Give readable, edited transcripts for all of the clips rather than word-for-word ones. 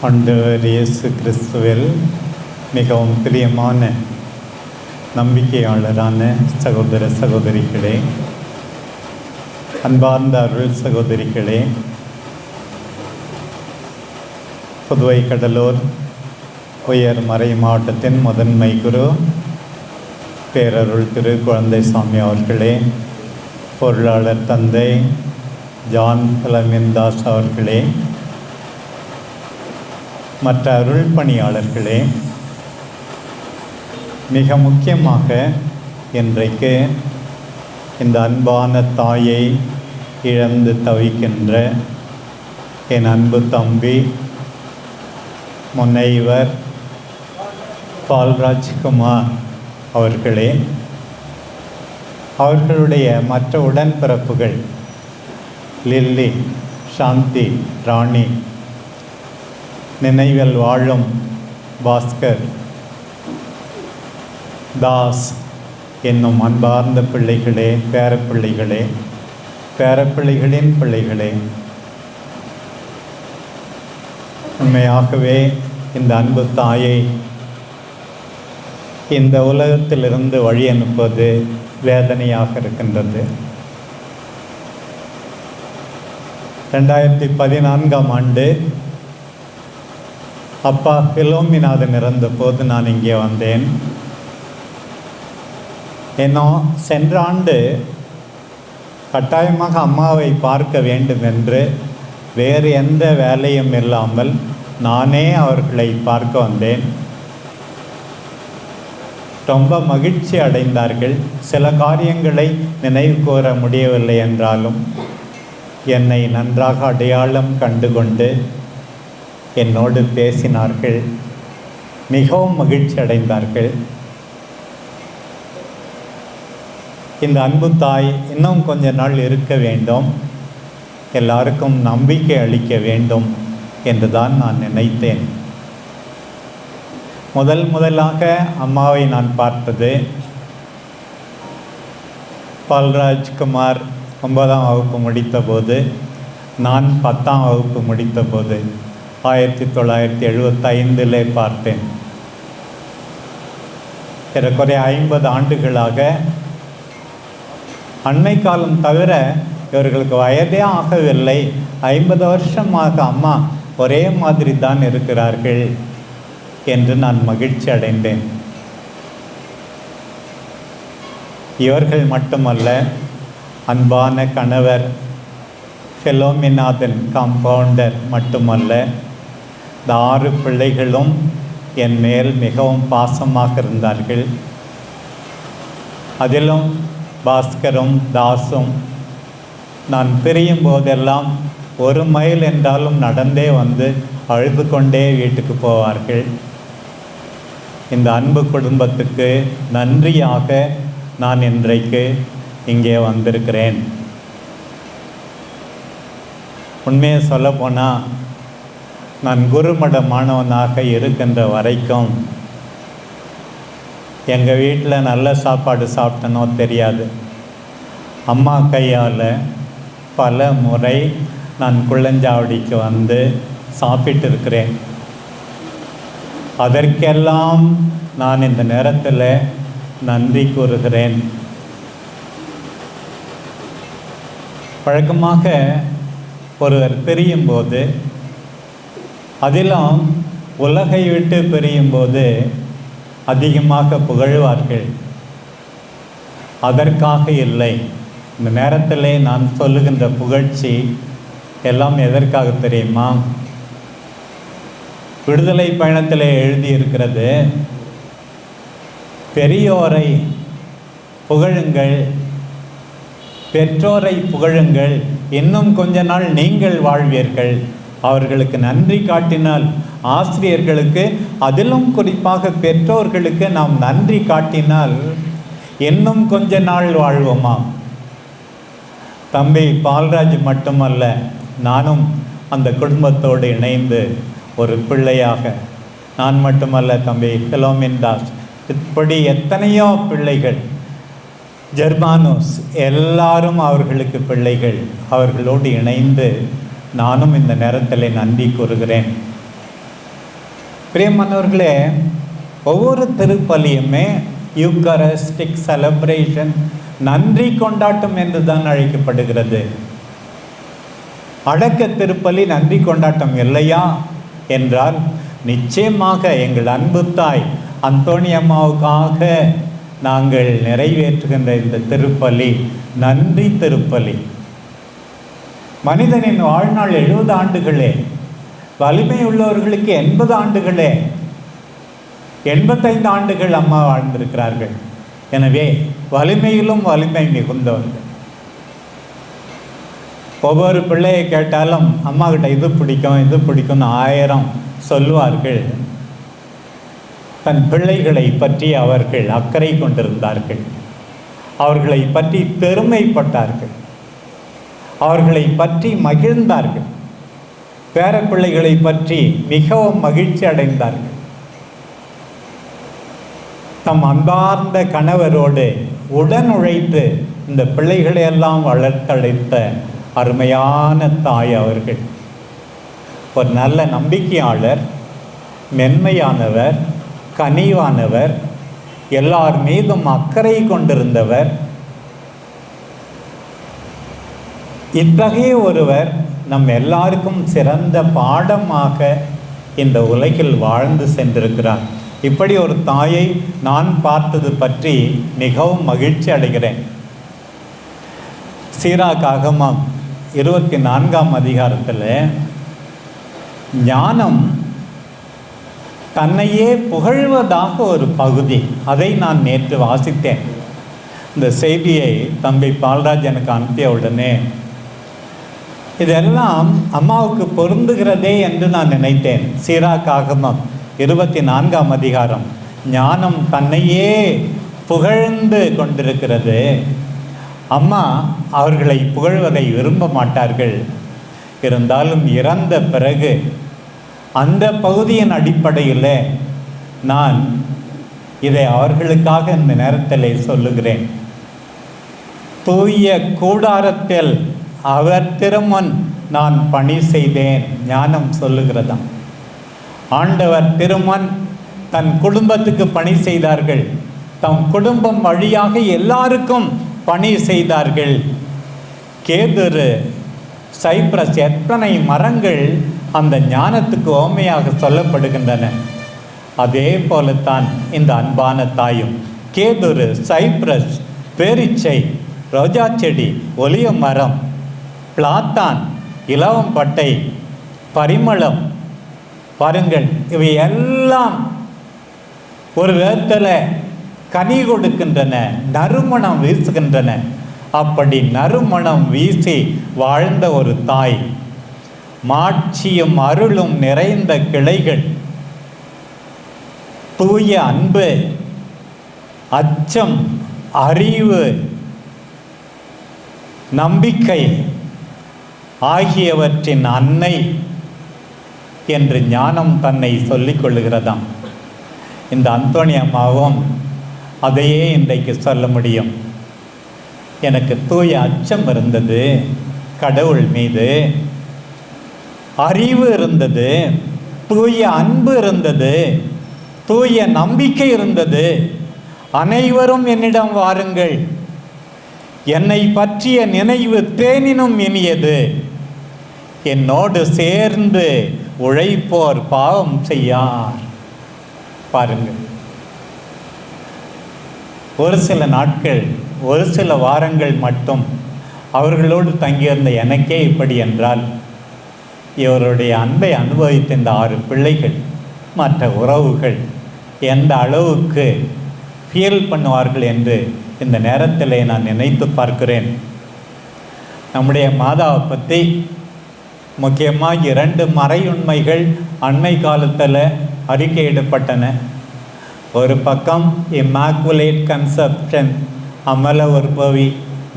ஆண்டவர் இயேசு கிறிஸ்துவில் மிகவும் பிரியமான நம்பிக்கையாளரான சகோதர சகோதரிகளே, அன்பார்ந்த அருள் சகோதரிகளே, புதுவை கடலூர் உயர் மறை மாவட்டத்தின் முதன்மை குரு பேரருள் திரு குழந்தைசாமி அவர்களே, பொருளாளர் தந்தை ஜான் பலமின்தாஸ் அவர்களே, மற்ற அருள் பணியாளர்களே, மிக முக்கியமாக இன்றைக்கு இந்த அன்பான தாயை இழந்து தவிக்கின்ற என் அன்பு தம்பி முனைவர் பால்ராஜ்குமார் அவர்களே, அவர்களுடைய மற்ற உடன்பிறப்புகள் லில்லி, சாந்தி, ராணி, நினைவில் வாழும் பாஸ்கர், தாஸ் என்னும் அன்பார்ந்த பிள்ளைகளே, பேரப்பிள்ளைகளே, பேரப்பிள்ளைகளின் பிள்ளைகளே, உண்மையாகவே இந்த அன்பு தாயை இந்த உலகத்திலிருந்து வழி அனுப்புவது வேதனையாக இருக்கின்றது. 2014ஆம் ஆண்டு அப்பா பிலோமிநாதன் இறந்த போது நான் இங்கே வந்தேன். இன்னும் சென்ற ஆண்டு கட்டாயமாக அம்மாவை பார்க்க வேண்டும் என்று வேறு எந்த வேலையும் இல்லாமல் நானே அவர்களை பார்க்க வந்தேன். ரொம்ப மகிழ்ச்சி அடைந்தார்கள். சில காரியங்களை நினைவு கூற முடியவில்லை என்றாலும் என்னை நன்றாக அடையாளம் கண்டுகொண்டு என்னோடு பேசினார்கள். மிகவும் மகிழ்ச்சி அடைந்தார்கள். இந்த அன்பு தாய் இன்னும் கொஞ்ச நாள் இருக்க வேண்டும், எல்லாருக்கும் நம்பிக்கை அளிக்க வேண்டும் என்றுதான் நான் நினைத்தேன். முதலாக அம்மாவை நான் பார்த்தது பால்ராஜ்குமார் 9ஆம் வகுப்பு முடித்த போது, நான் 10ஆம் வகுப்பு முடித்த போது 1975 பார்த்தேன். ஏறக்குறைய 50 ஆண்டுகளாக, அண்மை காலம் தவிர இவர்களுக்கு வயதே ஆகவில்லை, 50 வருஷமாக அம்மா ஒரே மாதிரி தான் இருக்கிறார்கள் என்று நான் மகிழ்ச்சி அடைந்தேன். இவர்கள் மட்டுமல்ல, அன்பான கணவர் பிலோமிநாதன் காம்பவுண்டர் மட்டுமல்ல, இந்த 6 பிள்ளைகளும் என் மேல் மிகவும் பாசமாக இருந்தார்கள். அதிலும் பாஸ்கரும் தாஸும் நான் பிரியும் போதெல்லாம் 1 மைல் என்றாலும் நடந்தே வந்து அழுது கொண்டே வீட்டுக்கு போவார்கள். இந்த அன்பு குடும்பத்துக்கு நன்றியாக நான் இன்றைக்கு இங்கே வந்திருக்கிறேன். உண்மையை சொல்லப்போனால், நான் குருமட மாணவனாக இருக்கின்ற வரைக்கும் எங்கள் வீட்டில் நல்ல சாப்பாடு சாப்பிட்டனோ தெரியாது. அம்மா கையால் பல முறை நான் குள்ளஞ்சாவடிக்கு வந்து சாப்பிட்டு இருக்கிறேன். அதற்கெல்லாம் நான் இந்த நேரத்தில் நன்றி கூறுகிறேன். வழக்கமாக ஒருவர் பிரியும்போது, அதிலும் உலகை விட்டு பிரியும்போது அதிகமாக புகழ்வார்கள். அதற்காக இல்லை, இந்த நேரத்தில் நான் சொல்லுகின்ற புகழ்ச்சி எல்லாம் எதற்காக தெரியுமா? விடுதலை பயணத்தில் எழுதியிருக்கிறது, பெரியோரை புகழுங்கள், பெற்றோரை புகழுங்கள், இன்னும் கொஞ்ச நாள் நீங்கள் வாழ்வீர்கள். அவர்களுக்கு நன்றி காட்டினால், ஆசிரியர்களுக்கு, அதிலும் குறிப்பாக பெற்றோர்களுக்கு நாம் நன்றி காட்டினால் இன்னும் கொஞ்ச நாள் வாழ்வோமா? தம்பி பால்ராஜ் மட்டுமல்ல, நானும் அந்த குடும்பத்தோடு இணைந்து ஒரு பிள்ளையாக, நான் மட்டுமல்ல, தம்பி பிலோமின்தாஸ், இப்படி எத்தனையோ பிள்ளைகள், ஜெர்மானோஸ், எல்லாரும் அவர்களுக்கு பிள்ளைகள். அவர்களோடு இணைந்து நானும் இந்த நேரத்தில் நன்றி கூறுகிறேன். பிரியமானவர்களே, ஒவ்வொரு திருப்பலியுமே யூக்கரிஸ்டிக் செலிப்ரேஷன், நன்றி கொண்டாட்டம் என்று தான் அழைக்கப்படுகிறது. அடக்க திருப்பலி நன்றி கொண்டாட்டம் இல்லையா என்றால் நிச்சயமாக எங்கள் அன்பு தாய் அந்தோணியம்மாவுக்காக நாங்கள் நிறைவேற்றுகின்ற இந்த திருப்பலி நன்றி திருப்பலி. மனிதனின் வாழ்நாள் 70 ஆண்டுகளே, வலிமை உள்ளவர்களுக்கு 80 ஆண்டுகளே, 85 ஆண்டுகள் அம்மா வாழ்ந்திருக்கிறார்கள். எனவே வலிமையிலும் வலிமை மிகுந்தவர்கள். ஒவ்வொரு பிள்ளையை கேட்டாலும் அம்மா கிட்ட இது பிடிக்கும் இது பிடிக்கும்னு 1000 சொல்லுவார்கள். தன் பிள்ளைகளை பற்றி அவர்கள் அக்கறை கொண்டிருந்தார்கள். அவர்களை பற்றி பெருமைப்பட்டார்கள். அவர்களை பற்றி மகிழ்ந்தார்கள். பேர பிள்ளைகளை பற்றி மிகவும் மகிழ்ச்சி அடைந்தார்கள். தம் அன்பார்ந்த கணவரோடு உடன் உழைத்து இந்த பிள்ளைகளை எல்லாம் வளர்த்தழைத்த அருமையான தாய் அவர்கள். ஒரு நல்ல நம்பிக்கையாளர், மென்மையானவர், கனிவானவர், எல்லார் மீதும் அக்கறை கொண்டிருந்தவர். இத்தகைய ஒருவர் நம் எல்லாருக்கும் சிறந்த பாடமாக இந்த உலகில் வாழ்ந்து சென்றிருக்கிறார். இப்படி ஒரு தாயை நான் பார்த்தது பற்றி மிகவும் மகிழ்ச்சி அடைகிறேன். சீராக் ஆகமம் 24ஆம் அதிகாரத்தில் ஞானம் தன்னையே புகழ்வதாக ஒரு பகுதி, அதை நான் நேற்று வாசித்தேன். இந்த செய்தியை தம்பி பால்ராஜ் எனக்கு அனுப்பிய உடனே இதெல்லாம் அம்மாவுக்கு பொருந்துகிறதே என்று நான் நினைத்தேன். சீராக் ஆகமம் 24ஆம் அதிகாரம் ஞானம் தன்னையே புகழ்ந்து கொண்டிருக்கிறது. அம்மா அவர்களை புகழ்வதை விரும்ப மாட்டார்கள். இருந்தாலும் இறந்த பிறகு அந்த பகுதியின் அடிப்படையில் நான் இதை அவர்களுக்காக இந்த நேரத்தில் சொல்லுகிறேன். தூய கூடாரத்தில் அவர் திருமுன் நான் பணி செய்தேன். ஞானம் சொல்லுகிறதாம். ஆண்டவர் திருமுன் தன் குடும்பத்துக்கு பணி செய்தார்கள். தம் குடும்பம் வழியாக எல்லாருக்கும் பணி செய்தார்கள். கேதுரு, சைப்ரஸ், எத்தனை மரங்கள் அந்த ஞானத்துக்கு ஓமையாக சொல்லப்படுகின்றன. அதே போலத்தான் இந்த அன்பான தாயும். கேதுரு, சைப்ரஸ், பேரிச்சை, ரோஜா செடி, ஒலிய மரம், பிளாத்தான், இலவம்பட்டை, பரிமளம், பாருங்கள், இவை எல்லாம் ஒரு விதத்தில் கனி கொடுக்கின்றன, நறுமணம் வீசுகின்றன. அப்படி நறுமணம் வீசி வாழ்ந்த ஒரு தாய், மாட்சியும் அருளும் நிறைந்த கிளைகள், தூய அன்பு, அச்சம், அறிவு, நம்பிக்கை ஆகியவற்றின் அன்னை என்று ஞானம் தன்னை சொல்லிக் கொள்ளுகிறதாம். இந்த அந்தோணி அம்மாவும் அதையே இன்றைக்கு சொல்ல முடியும். எனக்கு தூய அச்சம் இருந்தது கடவுள் மீது, அறிவு இருந்தது, தூய அன்பு இருந்தது, தூய நம்பிக்கை இருந்தது. அனைவரும் என்னிடம் வாருங்கள், என்னை பற்றிய நினைவு தேனினும் இனியது, என்னோடு சேர்ந்து உழைப்போர் பாவம் செய்யார். பாருங்கள், ஒரு சில நாட்கள், ஒரு சில வாரங்கள் மட்டும் அவர்களோடு தங்கியிருந்த எனக்கே இப்படி என்றால், இவருடைய அன்பை அனுபவித்த இந்த 6 பிள்ளைகள், மற்ற உறவுகள் எந்த அளவுக்கு ஃபீல் பண்ணுவார்கள் என்று இந்த நேரத்தில் நான் நினைத்து பார்க்கிறேன். நம்முடைய மாதாவை பற்றி முக்கியமாக 2 மறையுண்மைகள் அண்மை காலத்தில் அறிக்கையிடப்பட்டன. ஒரு பக்கம் இம்மாக்குலேட் கன்செப்ஷன், அமல உற்பவி,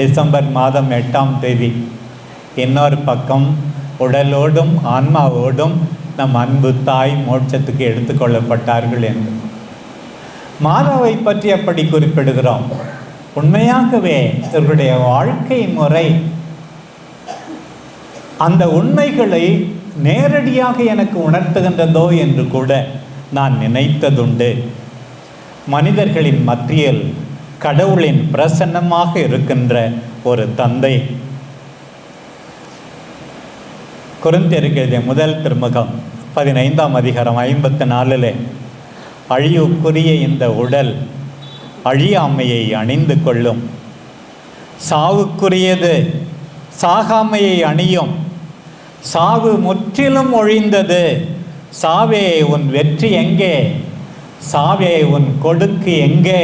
டிசம்பர் மாதம் 8ஆம் தேதி. இன்னொரு பக்கம் உடலோடும் ஆன்மாவோடும் நம் அன்பு தாய் மோட்சத்துக்கு எடுத்துக்கொள்ளப்பட்டார்கள் என்று மாதாவை பற்றி அப்படி குறிப்பிடுகிறோம். உண்மையாகவே இவருடைய வாழ்க்கை முறை அந்த உண்மைகளை நேரடியாக எனக்கு உணர்த்துகின்றதோ என்று கூட நான் நினைத்ததுண்டு. மனிதர்களின் மத்தியில் கடவுளின் பிரசன்னமாக இருக்கின்ற ஒரு தந்தை. கொரிந்தியருக்கு எழுதிய முதல் திருமுகம் 15ஆம் அதிகாரம் 54 அழிவுக்குரிய இந்த உடல் அழியாமையை அணிந்து கொள்ளும், சாவுக்குரியது சாகாமையை அணியும். சாவு முற்றிலும் ஒழிந்தது. சாவே உன் வெற்றி எங்கே? சாவே உன் கொடுக்கு எங்கே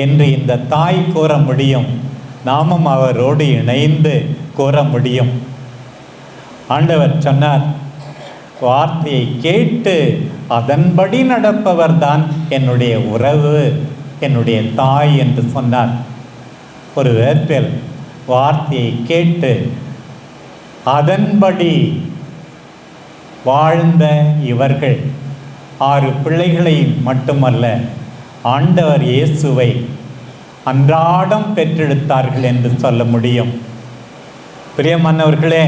என்று இந்த தாய் கூற முடியும். நாமும் அவரோடு இணைந்து கூற முடியும். ஆண்டவர் சொன்னார், வார்த்தையை கேட்டு அதன்படி நடப்பவர்தான் என்னுடைய உறவு, என்னுடைய தாய் என்று சொன்னார். ஒரு விதத்தில் வார்த்தையை கேட்டு அதன்படி வாழ்ந்த இவர்கள் 6 பிள்ளைகளை மட்டுமல்ல, ஆண்டவர் இயேசுவை அன்றாடம் பெற்றெடுத்தார்கள் என்று சொல்ல முடியும். பிரியமானவர்களே,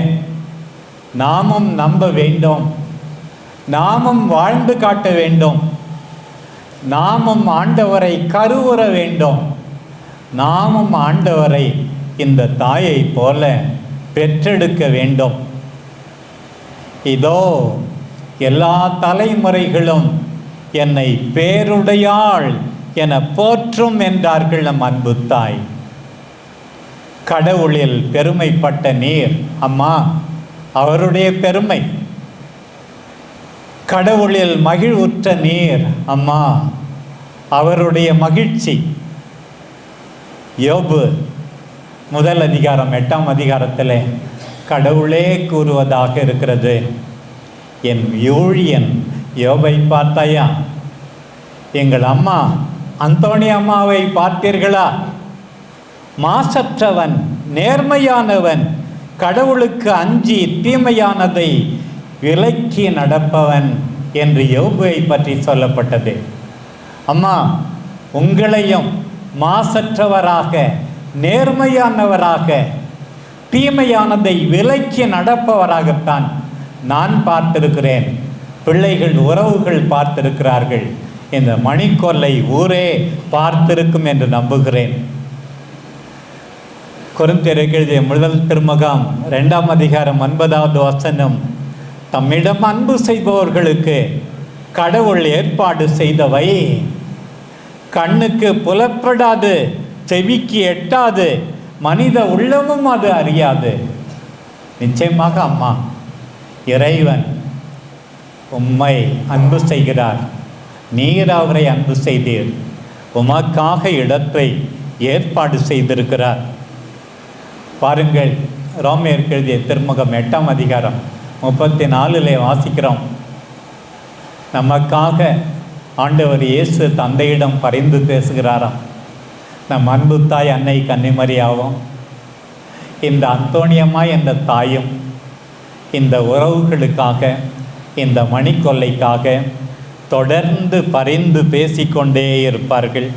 நாமும் நம்ப வேண்டும், நாமும் வாழ்ந்து காட்ட வேண்டும், நாமும் ஆண்டவரை கருவுற வேண்டும், நாமும் ஆண்டவரை இந்த தாயை போல பெற்றெடுக்க வேண்டும். இதோ எல்லா தலைமுறைகளும் என்னை பேருடையாள் என போற்றும் என்றார்கள் நம் அன்பு தாய். கடவுளில் பெருமைப்பட்ட நீர் அம்மா அவருடைய பெருமை. கடவுளில் மகிழ்வுற்ற நீர் அம்மா அவருடைய மகிழ்ச்சி. யோபு முதல் அதிகாரம் 8ஆம் அதிகாரத்தில் கடவுளே கூறுவதாக இருக்கிறது, என் ஊழியன் யோபை பார்த்தாயா? எங்கள் அம்மா அந்தோணி அம்மாவை பார்த்தீர்களா? மாசற்றவன், நேர்மையானவன், கடவுளுக்கு அஞ்சி தீமையானதை விலக்கி நடப்பவன் என்று யோபுவை பற்றி சொல்லப்பட்டது. அம்மா, உங்களையும் மாசற்றவராக, நேர்மையானவராக, தீமையானதை விலக்கி நடப்பவராகத்தான் நான் பார்த்திருக்கிறேன். பிள்ளைகள், உறவுகள் பார்த்திருக்கிறார்கள். இந்த மணிக்கொல்லை ஊரே பார்த்திருக்கும் என்று நம்புகிறேன். கொரிந்தியருக்கு எழுதிய முதல் திருமுகம் 2ஆம் அதிகாரம் 9வது வசனம், தம்மிடம் அன்பு செய்பவர்களுக்கு கடவுள் ஏற்பாடு செய்தவை கண்ணுக்கு புலப்படாது, செவிக்கு எட்டாது, மனித உள்ளமும் அது அறியாது. நிச்சயமாக அம்மா, இறைவன் உம்மை அன்பு செய்கிறார். நீர் அவரை அன்பு செய்தீர். உமக்காக இடத்தை ஏற்பாடு செய்திருக்கிறார். பாருங்கள், ரோமியருக்கு எழுதிய திருமுகம் 8ஆம் அதிகாரம் 34 வாசிக்கிறோம். நமக்காக ஆண்டவர் இயேசு தந்தையிடம் பரிந்து பேசுகிறாராம். நம் அன்பு தாய் அன்னை கன்னிமரியாவும் இந்த அந்தோணியம்மா என்ற தாயும் இந்த உறவுகளுக்காக, இந்த மணிக்கொல்லைக்காக தொடர்ந்து பரிந்து பேசிக்கொண்டே இருப்பார்கள்.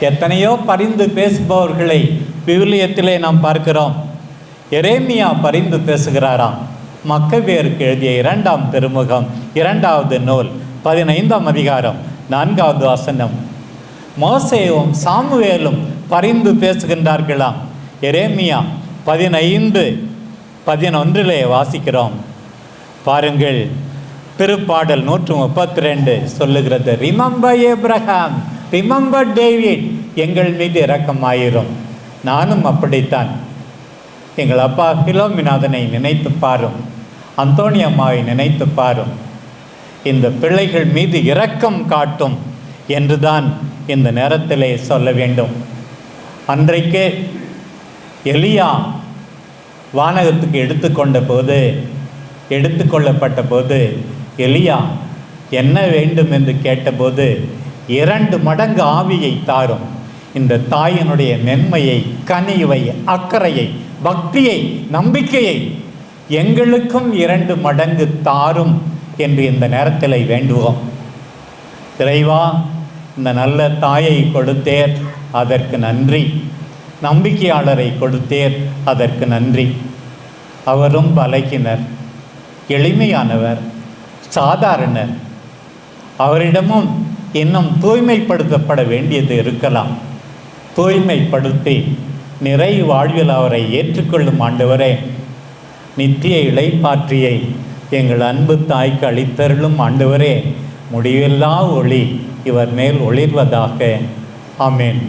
எத்தனையோ பரிந்து பேசுபவர்களை விவிலியத்திலே நாம் பார்க்கிறோம். எரேமியா பரிந்து பேசுகிறாராம். மக்கபேருக்கு எழுதிய 2ஆம் திருமுகம் 2வது நூல் 15ஆம் அதிகாரம் 4வது வசனம். மோசேயும் சாமுவேலும் பரிந்து பேசுகின்றார்களாம். எரேமியா 15:11 வாசிக்கிறோம். பாருங்கள், திருப்பாடல் 132 சொல்லுகிறது, ரிமெம்பர் ஏப்ரஹாம், ரிமெம்பர் டேவிட், எங்கள் மீது இரக்கமாயிரும். நானும் அப்படித்தான். எங்கள் அப்பா பிலோமினாதனை நினைத்து பாரும், அந்தோணி அம்மாவை நினைத்து பாரும். இந்த பிள்ளைகள் மீது இரக்கம் காட்டும் என்றுதான் இந்த நேரத்திலே சொல்ல வேண்டும். அன்றைக்கு எலியா வானகத்துக்கு எடுத்துக்கொள்ளப்பட்ட போது எலியா என்ன வேண்டும் என்று கேட்டபோது 2 மடங்கு ஆவியை தாரும். இந்த தாயினுடைய மென்மையை, கனிவை, அக்கறையை, பக்தியை, நம்பிக்கையை எங்களுக்கும் 2 மடங்கு தாரும் என்று இந்த நேரத்தில் வேண்டுவோம். இறைவா, இந்த நல்ல தாயை கொடுத்தேர், அதற்கு நன்றி. நம்பிக்கையாளரை கொடுத்தேர், அதற்கு நன்றி. அவரும் பலகினர், எளிமையானவர், சாதாரணர். அவரிடமும் இன்னும் தூய்மைப்படுத்தப்பட வேண்டியது இருக்கலாம். தூய்மைப்படுத்தி நிறை வாழ்வில் அவரை ஏற்றுக்கொள்ளும் ஆண்டவரே, நித்திய இளைப்பாற்றியை எங்கள் அன்பு தாய்க்கு அளித்தருளும் ஆண்டவரே, முடிவில்லா ஒளி இவர் மேல் ஒளிர்வதாக. ஆமென்.